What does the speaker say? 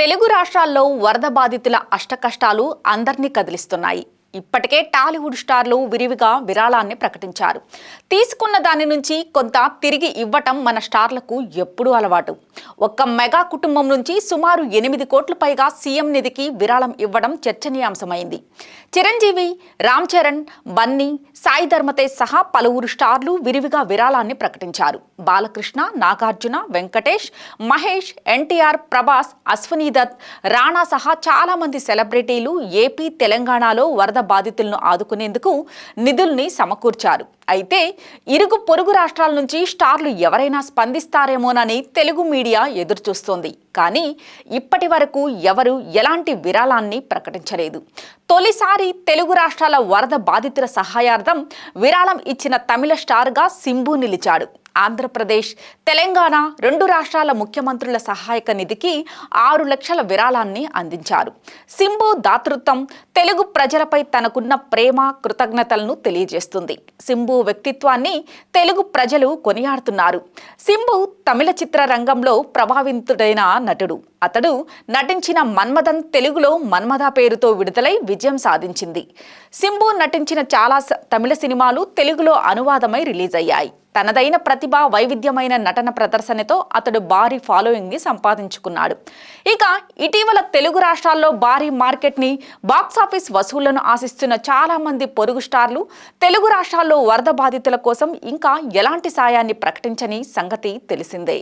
తెలుగు రాష్ట్రాల్లో వరద బాధితుల అష్టకష్టాలు అందర్నీ కదిలిస్తున్నాయి. ఇప్పటికే టాలీవుడ్ స్టార్లు విరివిగా విరాళాన్ని ప్రకటించారు. తీసుకున్న దాని నుంచి కొంత తిరిగి ఇవ్వటం మన స్టార్లకు ఎప్పుడూ అలవాటు. ఒక్క మెగా కుటుంబం నుంచి సుమారు 8 కోట్ల పైగా సీఎం నిధికి విరాళం ఇవ్వడం చర్చనీయాంశమైంది. చిరంజీవి, రామ్ చరణ్, బన్నీ, సాయి ధర్మతేజ్ సహా పలువురు స్టార్లు విరివిగా విరాళాన్ని ప్రకటించారు. బాలకృష్ణ, నాగార్జున, వెంకటేష్, మహేష్, ఎన్టీఆర్, ప్రభాస్, అశ్వనీ దత్, రాణా సహా చాలా మంది సెలబ్రిటీలు ఏపీ, తెలంగాణలో వరద బాధితులను ఆదుకునేందుకు నిధుల్ని సమకూర్చారు. అయితే ఇరుగు పొరుగు రాష్ట్రాల నుంచి స్టార్లు ఎవరైనా స్పందిస్తారేమోనని తెలుగు మీడియా ఎదురుచూస్తోంది. కానీ ఇప్పటి వరకు ఎవరు ఎలాంటి విరాళాన్ని ప్రకటించలేదు. తొలిసారి తెలుగు రాష్ట్రాల వరద బాధితుల సహాయార్థం విరాళం ఇచ్చిన తమిళ స్టార్గా సింబు నిలిచాడు. ఆంధ్రప్రదేశ్, తెలంగాణ రెండు రాష్ట్రాల ముఖ్యమంత్రుల సహాయక నిధికి 6 లక్షల విరాళాన్ని అందించారు. సింబు దాతృత్వం తెలుగు ప్రజలపై తనకున్న ప్రేమ, కృతజ్ఞతలను తెలియజేస్తుంది. సింబు వ్యక్తిత్వాన్ని తెలుగు ప్రజలు కొనియాడుతున్నారు. సింబు తమిళ చిత్ర రంగంలో ప్రభావితుడైన నటుడు. అతడు నటించిన మన్మథన్ తెలుగులో మన్మథ పేరుతో విడుదలై విజయం సాధించింది. సింబు నటించిన చాలా తమిళ సినిమాలు తెలుగులో అనువాదమై రిలీజ్ అయ్యాయి. తనదైన ప్రతిభ, వైవిధ్యమైన నటన ప్రదర్శనతో అతడు భారీ ఫాలోయింగ్ని సంపాదించుకున్నాడు. ఇక ఇటీవల తెలుగు రాష్ట్రాల్లో భారీ మార్కెట్ని, బాక్సాఫీస్ వసూళ్లను ఆశిస్తున్న చాలా మంది పొరుగు స్టార్లు తెలుగు రాష్ట్రాల్లో వరద బాధితుల కోసం ఇంకా ఎలాంటి సాయాన్ని ప్రకటించని సంగతి తెలిసిందే.